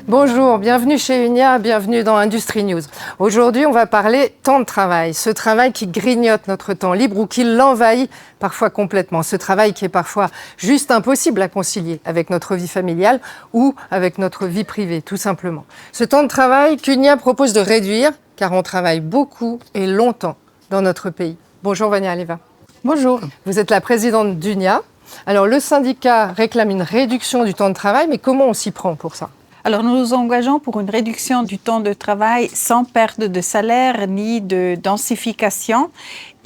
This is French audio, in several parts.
Bonjour, bienvenue chez Unia, bienvenue dans Industrie News. Aujourd'hui, on va parler temps de travail. Ce travail qui grignote notre temps libre ou qui l'envahit parfois complètement. Ce travail qui est parfois juste impossible à concilier avec notre vie familiale ou avec notre vie privée, tout simplement. Ce temps de travail qu'Unia propose de réduire, car on travaille beaucoup et longtemps dans notre pays. Bonjour Vania Aleva. Bonjour. Vous êtes la présidente d'Unia. Alors le syndicat réclame une réduction du temps de travail, mais comment on s'y prend pour ça ? Alors nous nous engageons pour une réduction du temps de travail sans perte de salaire ni de densification.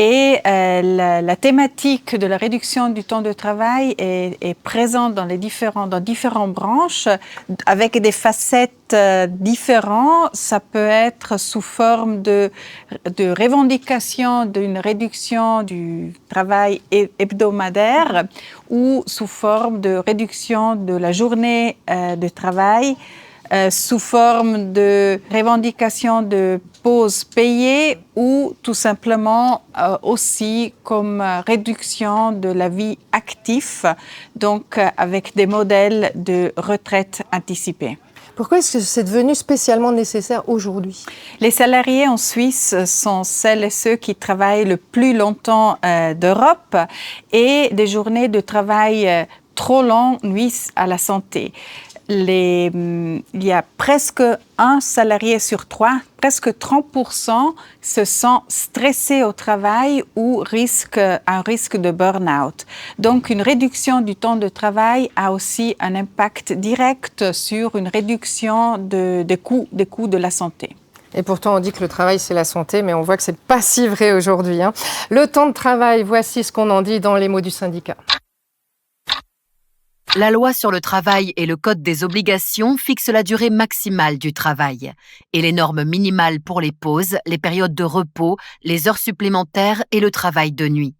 Et la thématique de la réduction du temps de travail est présente dans différentes branches avec des facettes différentes. Ça peut être sous forme de revendication d'une réduction du travail hebdomadaire ou sous forme de réduction de la journée de travail. Sous forme de revendication de pauses payées ou tout simplement aussi comme réduction de la vie active, donc avec des modèles de retraite anticipée. Pourquoi est-ce que c'est devenu spécialement nécessaire aujourd'hui ? Les salariés en Suisse sont celles et ceux qui travaillent le plus longtemps d'Europe et des journées de travail trop longues nuisent à la santé. Il y a presque un salarié sur trois, presque 30% se sent stressé au travail ou un risque de burn-out. Donc, une réduction du temps de travail a aussi un impact direct sur une réduction des coûts de la santé. Et pourtant, on dit que le travail, c'est la santé, mais on voit que ce n'est pas si vrai aujourd'hui. Le temps de travail, voici ce qu'on en dit dans les mots du syndicat. La loi sur le travail et le code des obligations fixent la durée maximale du travail et les normes minimales pour les pauses, les périodes de repos, les heures supplémentaires et le travail de nuit.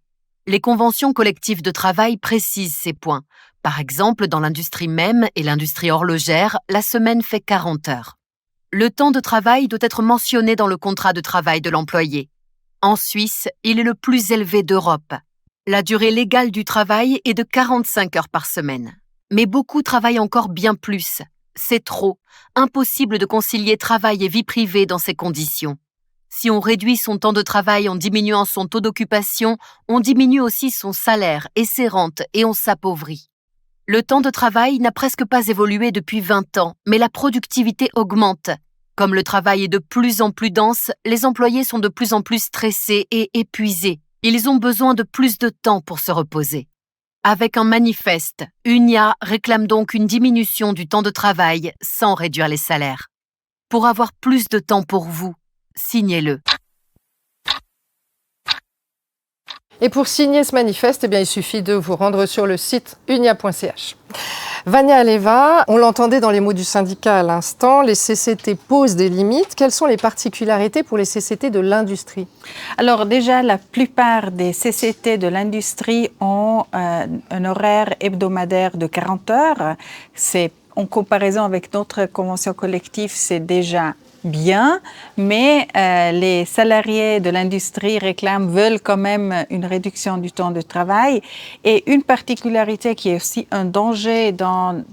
Les conventions collectives de travail précisent ces points. Par exemple, dans l'industrie même et l'industrie horlogère, la semaine fait 40 heures. Le temps de travail doit être mentionné dans le contrat de travail de l'employé. En Suisse, il est le plus élevé d'Europe. La durée légale du travail est de 45 heures par semaine. Mais beaucoup travaillent encore bien plus. C'est trop. Impossible de concilier travail et vie privée dans ces conditions. Si on réduit son temps de travail en diminuant son taux d'occupation, on diminue aussi son salaire et ses rentes et on s'appauvrit. Le temps de travail n'a presque pas évolué depuis 20 ans, mais la productivité augmente. Comme le travail est de plus en plus dense, les employés sont de plus en plus stressés et épuisés. Ils ont besoin de plus de temps pour se reposer. Avec un manifeste, Unia réclame donc une diminution du temps de travail sans réduire les salaires. Pour avoir plus de temps pour vous, signez-le. Et pour signer ce manifeste, il suffit de vous rendre sur le site unia.ch. Vania Aleva, on l'entendait dans les mots du syndicat à l'instant, les CCT posent des limites. Quelles sont les particularités pour les CCT de l'industrie ? Alors déjà, la plupart des CCT de l'industrie ont un horaire hebdomadaire de 40 heures. En comparaison avec notre convention collective, c'est déjà bien, mais les salariés de l'industrie veulent quand même une réduction du temps de travail. Et une particularité qui est aussi un danger dans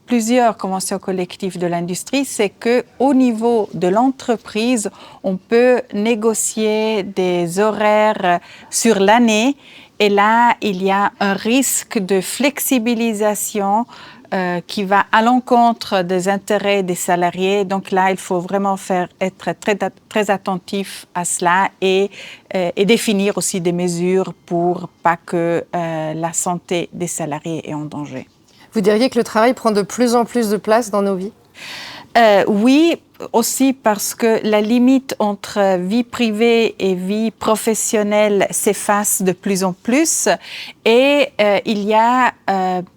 plusieurs conventions collectives de l'industrie, c'est qu'au niveau de l'entreprise, on peut négocier des horaires sur l'année. Et là, il y a un risque de flexibilisation qui va à l'encontre des intérêts des salariés. Donc là, il faut vraiment être très attentif à cela et définir aussi des mesures pour pas que la santé des salariés est en danger. Vous diriez que le travail prend de plus en plus de place dans nos vies ? Oui, aussi parce que la limite entre vie privée et vie professionnelle s'efface de plus en plus et il y a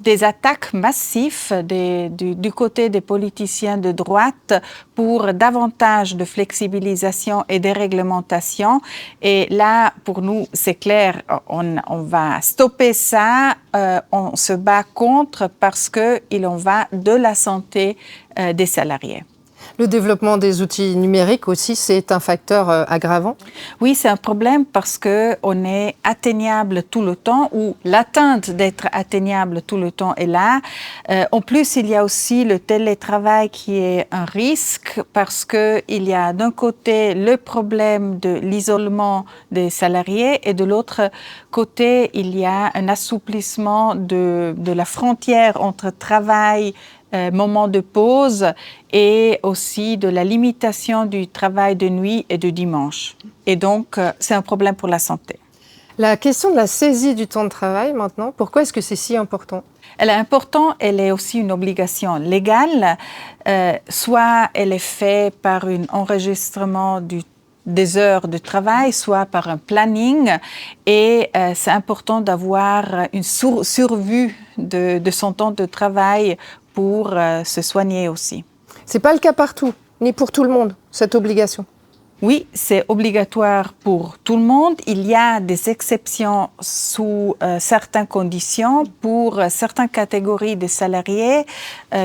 des attaques massives du côté des politiciens de droite pour davantage de flexibilisation et de réglementation. Et là, pour nous, c'est clair, on va stopper ça, on se bat contre parce qu'il en va de la santé des salariés. Le développement des outils numériques aussi, c'est un facteur aggravant? Oui, c'est un problème parce qu'on est atteignable tout le temps ou l'atteinte d'être atteignable tout le temps est là. En plus, il y a aussi le télétravail qui est un risque parce qu'il y a d'un côté le problème de l'isolement des salariés et de l'autre côté, il y a un assouplissement de la frontière entre travail, moment de pause et aussi de la limitation du travail de nuit et de dimanche. Et donc, c'est un problème pour la santé. La question de la saisie du temps de travail maintenant, pourquoi est-ce que c'est si important? Elle est importante, elle est aussi une obligation légale. Soit elle est faite par un enregistrement des heures de travail, soit par un planning. Et c'est important d'avoir une survue de son temps de travail pour se soigner aussi. Ce n'est pas le cas partout, ni pour tout le monde, cette obligation. Oui, c'est obligatoire pour tout le monde. Il y a des exceptions sous certaines conditions pour certaines catégories de salariés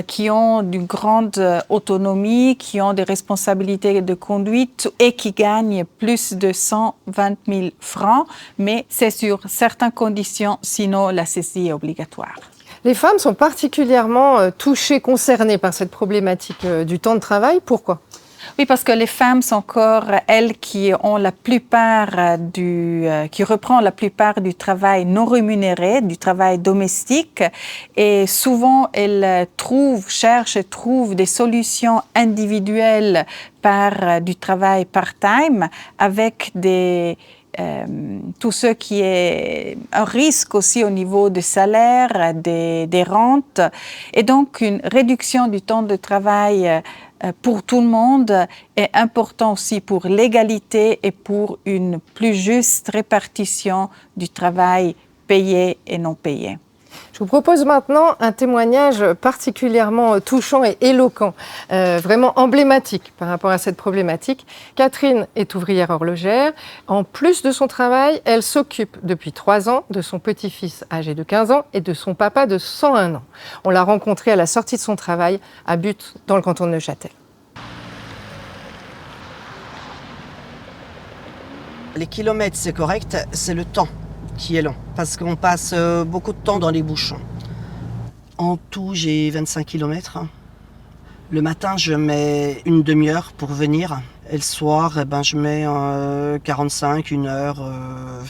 qui ont une grande autonomie, qui ont des responsabilités de conduite et qui gagnent plus de 120 000 francs. Mais c'est sur certaines conditions, sinon la saisie est obligatoire. Les femmes sont particulièrement touchées, concernées par cette problématique du temps de travail. Pourquoi? Oui, parce que les femmes sont encore elles qui ont la plupart qui reprend la plupart du travail non rémunéré, du travail domestique, et souvent elles cherchent et trouvent des solutions individuelles par du travail part-time avec tout ce qui est un risque aussi au niveau des salaires, des rentes. Et donc, une réduction du temps de travail pour tout le monde est important aussi pour l'égalité et pour une plus juste répartition du travail payé et non payé. Je vous propose maintenant un témoignage particulièrement touchant et éloquent, vraiment emblématique par rapport à cette problématique. Catherine est ouvrière horlogère. En plus de son travail, elle s'occupe depuis 3 ans de son petit-fils âgé de 15 ans et de son papa de 101 ans. On l'a rencontré à la sortie de son travail à Butte, dans le canton de Neuchâtel. Les kilomètres, c'est correct, c'est le temps qui est long, parce qu'on passe beaucoup de temps dans les bouchons. En tout, j'ai 25 km. Le matin, je mets une demi-heure pour venir. Et le soir, je mets 45, 1 heure,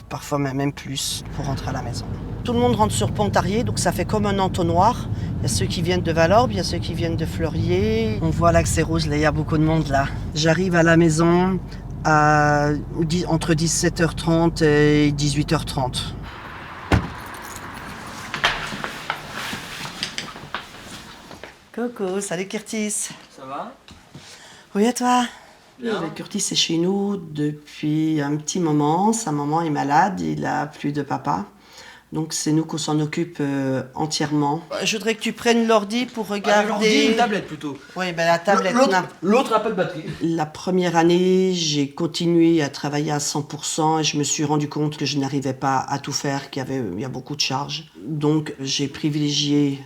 parfois même plus, pour rentrer à la maison. Tout le monde rentre sur Pontarlier, donc ça fait comme un entonnoir. Il y a ceux qui viennent de Valorbe, il y a ceux qui viennent de Fleurier. On voit là que c'est rouge, là, il y a beaucoup de monde là. J'arrive à la maison entre 17h30 et 18h30. Coucou, salut Curtis. Ça va? Oui, à toi? Bien. Curtis est chez nous depuis un petit moment. Sa maman est malade, il a plus de papa. Donc c'est nous qu'on s'en occupe entièrement. Je voudrais que tu prennes l'ordi pour regarder... l'ordi, une tablette plutôt. Oui, la tablette... L'autre n'a pas de batterie. La première année, j'ai continué à travailler à 100% et je me suis rendu compte que je n'arrivais pas à tout faire, il y a beaucoup de charges. Donc j'ai privilégié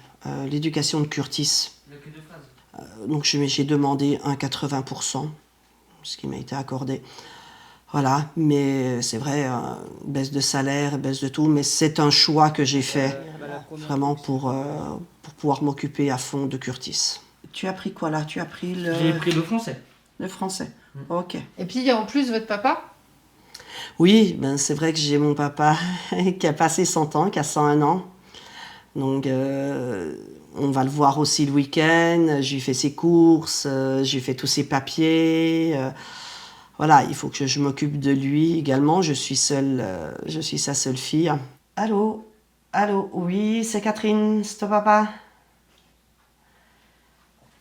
l'éducation de Curtis. Donc j'ai demandé un 80%, ce qui m'a été accordé. Voilà, mais c'est vrai, baisse de salaire, baisse de tout, mais c'est un choix que j'ai fait vraiment pour pouvoir m'occuper à fond de Curtis. Tu as pris quoi là? Tu as pris J'ai pris le français. Le français, ok. Et puis il y a en plus votre papa? Oui, c'est vrai que j'ai mon papa qui a passé 100 ans, qui a 101 ans. Donc on va le voir aussi le week-end, je lui fais ses courses, je lui fais tous ses papiers. Voilà, il faut que je m'occupe de lui également. Je suis sa seule fille. Allô? Allô? Oui, c'est Catherine, c'est ton papa.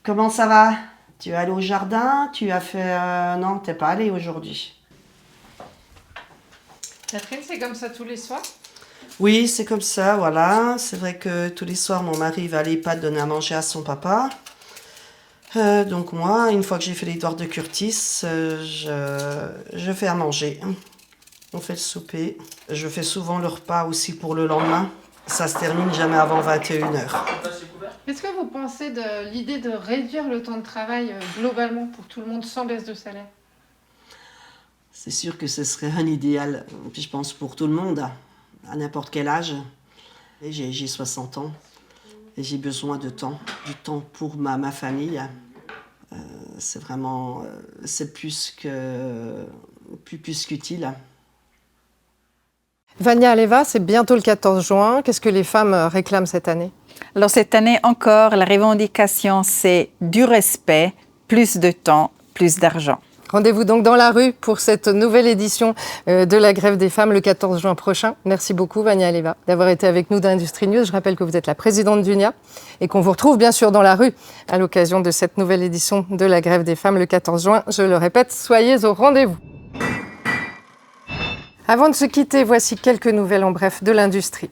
Comment ça va? Tu es allé au jardin? Tu as fait... Non, t'es pas allé aujourd'hui. Catherine, c'est comme ça tous les soirs? Oui, c'est comme ça, voilà. C'est vrai que tous les soirs, mon mari va à l'EHPAD donner à manger à son papa. Donc moi, une fois que j'ai fait les devoirs de Curtis, je fais à manger. On fait le souper. Je fais souvent le repas aussi pour le lendemain. Ça se termine jamais avant 21h. Qu'est-ce que vous pensez de l'idée de réduire le temps de travail globalement pour tout le monde sans baisse de salaire? C'est sûr que ce serait un idéal, je pense, pour tout le monde, à n'importe quel âge. Et j'ai 60 ans et j'ai besoin de temps, du temps pour ma famille. C'est vraiment, c'est plus qu'utile. Vania Aleva, c'est bientôt le 14 juin. Qu'est-ce que les femmes réclament cette année? Alors cette année encore, la revendication, c'est du respect, plus de temps, plus d'argent. Rendez-vous donc dans la rue pour cette nouvelle édition de la grève des femmes le 14 juin prochain. Merci beaucoup Vania Aleva d'avoir été avec nous dans Industrie News. Je rappelle que vous êtes la présidente d'UNIA et qu'on vous retrouve bien sûr dans la rue à l'occasion de cette nouvelle édition de la grève des femmes le 14 juin. Je le répète, soyez au rendez-vous. Avant de se quitter, voici quelques nouvelles en bref de l'industrie.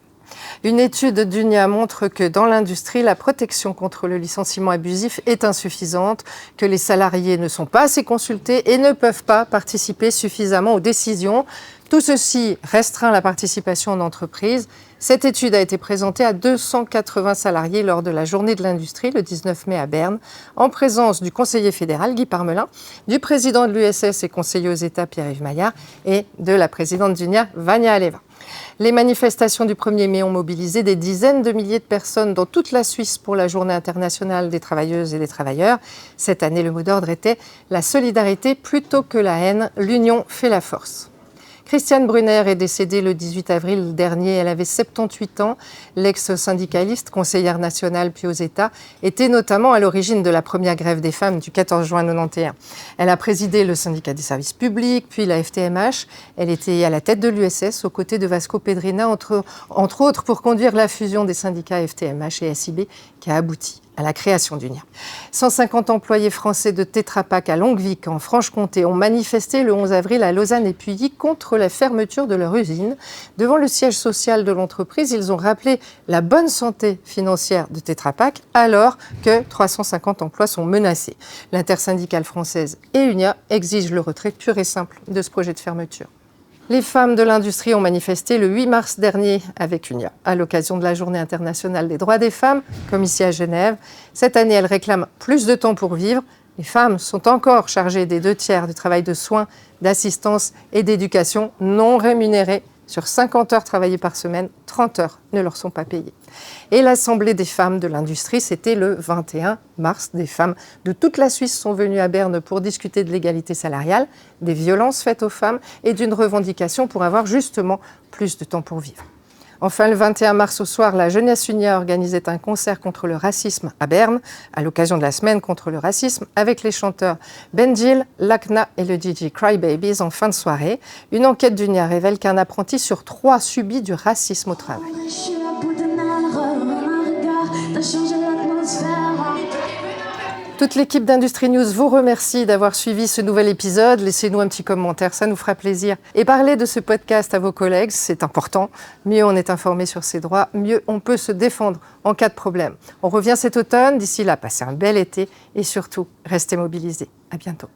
Une étude d'UNIA montre que dans l'industrie, la protection contre le licenciement abusif est insuffisante, que les salariés ne sont pas assez consultés et ne peuvent pas participer suffisamment aux décisions. Tout ceci restreint la participation en entreprise. Cette étude a été présentée à 280 salariés lors de la journée de l'industrie, le 19 mai à Berne, en présence du conseiller fédéral Guy Parmelin, du président de l'USS et conseiller aux États Pierre-Yves Maillard et de la présidente d'UNIA Vania Aleva. Les manifestations du 1er mai ont mobilisé des dizaines de milliers de personnes dans toute la Suisse pour la Journée internationale des travailleuses et des travailleurs. Cette année, le mot d'ordre était « La solidarité plutôt que la haine, l'union fait la force ». Christiane Brunner est décédée le 18 avril dernier. Elle avait 78 ans. L'ex-syndicaliste, conseillère nationale puis aux États, était notamment à l'origine de la première grève des femmes du 14 juin 1991. Elle a présidé le syndicat des services publics, puis la FTMH. Elle était à la tête de l'USS, aux côtés de Vasco Pedrina, entre autres pour conduire la fusion des syndicats FTMH et SIB, qui a abouti à la création d'UNIA. 150 employés français de Tetra Pak à Longuevic, en Franche-Comté, ont manifesté le 11 avril à Lausanne et Puilly contre la fermeture de leur usine. Devant le siège social de l'entreprise, ils ont rappelé la bonne santé financière de Tetra Pak alors que 350 emplois sont menacés. L'intersyndicale française et UNIA exigent le retrait pur et simple de ce projet de fermeture. Les femmes de l'industrie ont manifesté le 8 mars dernier avec UNIA à l'occasion de la Journée internationale des droits des femmes, comme ici à Genève. Cette année, elles réclament plus de temps pour vivre. Les femmes sont encore chargées des 2/3 du travail de soins, d'assistance et d'éducation non rémunéré. Sur 50 heures travaillées par semaine, 30 heures ne leur sont pas payées. Et l'Assemblée des femmes de l'industrie, c'était le 21 mars. Des femmes de toute la Suisse sont venues à Berne pour discuter de l'égalité salariale, des violences faites aux femmes et d'une revendication pour avoir justement plus de temps pour vivre. Enfin, le 21 mars au soir, la Jeunesse Unia organisait un concert contre le racisme à Berne, à l'occasion de la semaine contre le racisme, avec les chanteurs Benjil, Lakna et le DJ Crybabies en fin de soirée. Une enquête d'UNIA révèle qu'un apprenti sur 3 subit du racisme au travail. Toute l'équipe d'Industrie News vous remercie d'avoir suivi ce nouvel épisode. Laissez-nous un petit commentaire, ça nous fera plaisir. Et parlez de ce podcast à vos collègues, c'est important. Mieux on est informé sur ses droits, mieux on peut se défendre en cas de problème. On revient cet automne. D'ici là, passez un bel été et surtout, restez mobilisés. À bientôt.